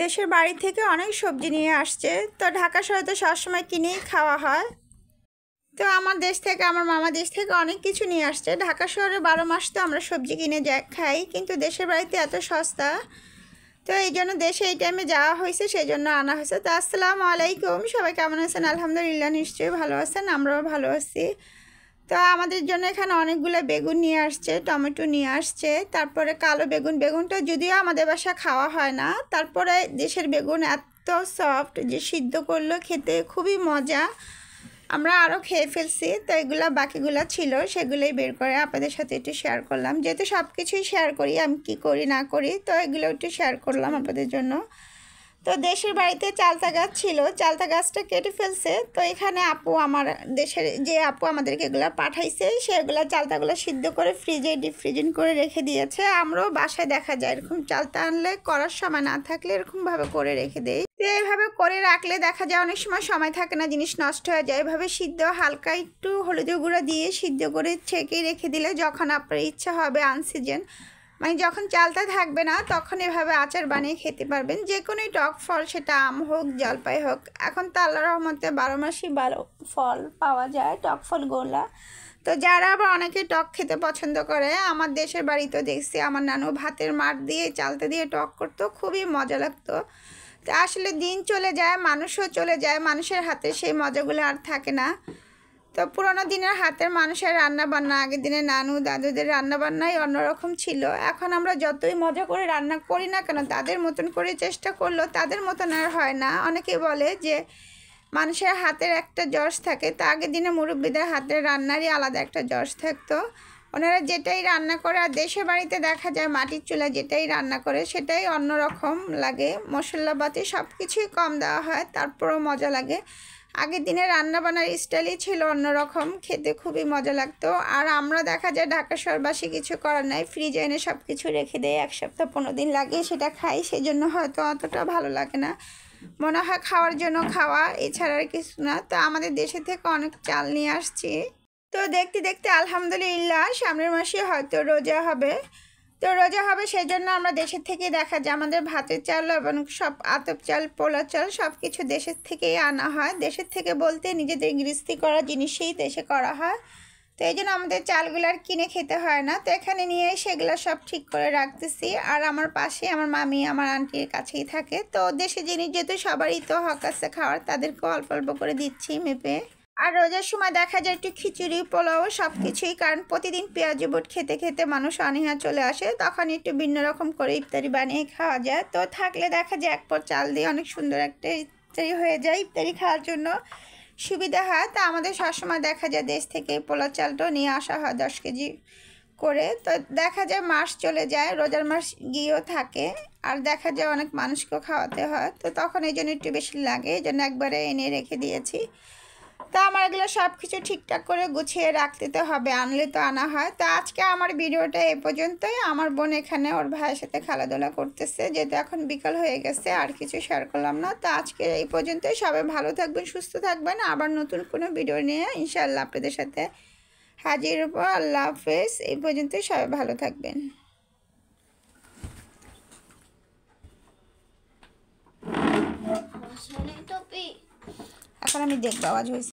দেশের বাড়ি থেকে অনেক সবজি নিয়ে আসছে। তো ঢাকা শহরে তো সবসময় কিনেই খাওয়া হয়। তো আমার দেশ থেকে, আমার মামা দেশ থেকে অনেক কিছু নিয়ে আসছে। ঢাকা শহরে 12 মাস তো আমরা সবজি কিনে খাই, কিন্তু দেশের বাড়িতে এত সস্তা। তো এই জন্য দেশে এই টাইমে যাওয়া হয়েছে, সেই জন্য আনা হয়েছে। তো আসসালামু আলাইকুম, সবাই কেমন আছেন? আলহামদুলিল্লাহ, নিশ্চয়ই ভালো আছেন, আমরাও ভালো আছি। তো আমাদের জন্য এখানে অনেকগুলো বেগুন নিয়ে আসছে, টমেটো নিয়ে আসছে, তারপরে কালো বেগুন। বেগুনটা যদিও আমাদের বাসা খাওয়া হয় না, তারপরে দেশের বেগুন এত সফট যে সিদ্ধ করলো খেতে খুবই মজা। আমরা আরও খেয়ে ফেলছি। তো এগুলো বাকিগুলো ছিল, সেগুলোই বের করে আপনাদের সাথে একটু শেয়ার করলাম। যেহেতু সব কিছুই শেয়ার করি, আমি কী করি না করি, তো এগুলো একটু শেয়ার করলাম আপনাদের জন্য। তো দেশের বাড়িতে চালতা গাছ ছিল, চালতা গাছটা কেটে ফেলছে। তো এখানে আপু, আমার দেশের যে আপু আমাদেরকে এগুলো পাঠাইছে, সেগুলো চালতাগুলো সিদ্ধ করে ফ্রিজে ডিপ ফ্রিজিং করে রেখে দিয়েছে। আমরাও বাসায় দেখা যায় এরকম চালতা আনলে, করার সময় না থাকলে এরকমভাবে করে রেখে দেই। তো এইভাবে করে রাখলে দেখা যায় অনেক সময় থাকে না, জিনিস নষ্ট হয়ে যায়। এভাবে সিদ্ধ হালকা একটু হলুদের গুঁড়ো দিয়ে সিদ্ধ করে ছেঁকে রেখে দিলে যখন আপনার ইচ্ছা হবে আনসিজন, মানে যখন চালটা থাকবে না, তখন এভাবে আচার বানিয়ে খেতে পারবেন। যে কোনোই টক ফল, সেটা আম হোক, জলপাই হোক। এখন তো আল্লাহর রহমতে 12 মাসই 12 ফল পাওয়া যায়, টক ফলগুলা। তো যারা আবার অনেকে টক খেতে পছন্দ করে, আমার দেশের বাড়িতেও দেখছি আমার নানু ভাতের মাড় দিয়ে চালতা দিয়ে টক করতো, খুবই মজা লাগতো। তো আসলে দিন চলে যায়, মানুষও চলে যায়, মানুষের হাতে সেই মজাগুলো আর থাকে না। তো পুরোনো দিনের হাতের মানুষের রান্নাবান্না, আগের দিনে নানু দাদুদের রান্নাবান্নাই অন্যরকম ছিল। এখন আমরা যতই মজা করে রান্না করি না কেন, তাদের মতন করে চেষ্টা করলেও তাদের মতন আর হয় না। অনেকে বলে যে মানুষের হাতের একটা যশ থাকে, তা আগের দিনে মুরব্বীদের হাতের রান্নারই আলাদা একটা যশ থাকতো। ওনারা যেটাই রান্না করে, আর দেশের বাড়িতে দেখা যায় মাটির চুলা যেটাই রান্না করে সেটাই অন্যরকম লাগে। মশলাপাতি সব কিছুই কম দেওয়া হয়, তারপরেও মজা লাগে। আগের দিনে রান্নাবান্নার স্টাইলই ছিল অন্যরকম, খেতে খুবই মজা লাগতো। আর আমরা দেখা যায় ঢাকা শহরবাসী কিছু করার নাই, ফ্রিজে এনে সব কিছু রেখে দেয়, 1 সপ্তাহ 15 দিন লাগে সেটা খাই। সেই জন্য হয়তো অতটা ভালো লাগে না, মনে হয় খাওয়ার জন্য খাওয়া, এছাড়া আর কিছু না। তো আমাদের দেশে থেকে অনেক চাল নিয়ে আসছি। তো দেখতে দেখতে আলহামদুলিল্লাহ সামনের মাসে হয়তো রোজা হবে। তো রোজা হবে, সেই জন্য আমরা দেশের থেকেই দেখা যায় আমাদের ভাতের চাল এবং সব আতপ চাল, পোলা চাল সব কিছু দেশের থেকেই আনা হয়। দেশের থেকে বলতে নিজেদের গৃহস্থী করা জিনিসই দেশে করা হয়। তো এই জন্য আমাদের চালগুলো আর কিনে খেতে হয় না। তো এখানে নিয়ে সেগুলো সব ঠিক করে রাখতেছি। আর আমার পাশে আমার মামি, আমার আন্টির কাছেই থাকে। তো দেশে জিনিস যেহেতু সবারই তো হক আছে খাওয়ার, তাদেরকেও অল্প অল্প করে দিচ্ছি মেপে। আর রোজার সময় দেখা যায় একটু খিচুড়ি, পোলাও সব কিছুই, কারণ প্রতিদিন পেঁয়াজি বুট খেতে খেতে মানুষ অনীহা চলে আসে, তখন একটু ভিন্ন রকম করে ইফতারি বানিয়ে খাওয়া যায়। তো থাকলে দেখা যায় 1 পদ চাল দিয়ে অনেক সুন্দর একটা ইফতারি হয়ে যায়, ইফতারি খাওয়ার জন্য সুবিধা হয়। তা আমাদের সবসময় দেখা যায় দেশ থেকে পোলা চালটাও নিয়ে আসা হয় 10 কেজি করে। তো দেখা যায় মাস চলে যায়, রোজার মাস গিয়েও থাকে, আর দেখা যায় অনেক মানুষকেও খাওয়াতে হয়। তো তখন এই জন্য একটু বেশি লাগে, এই জন্য একবারে এনে রেখে দিয়েছি। তো আমার এগুলো সব কিছু ঠিকঠাক করে গুছিয়ে রাখতে তো হবে, আনলে তো আনা হয়। তো আজকে আমার ভিডিওটা এ পর্যন্তই। আমার বোন এখানে ওর ভাইয়ের সাথে খেলাধুলা করতেছে, যেহেতু এখন বিকাল হয়ে গেছে, আর কিছু শেয়ার করলাম না। তো আজকে এই পর্যন্তই। সবাই ভালো থাকবেন, সুস্থ থাকবেন। আবার নতুন কোনো ভিডিও নিয়ে ইনশাআল্লাহ আপনাদের সাথে হাজির হবো। আল্লাহ হাফেজ। এই পর্যন্তই, সবাই ভালো থাকবেন। এখন আমি দেখবো আওয়াজ হয়েছে।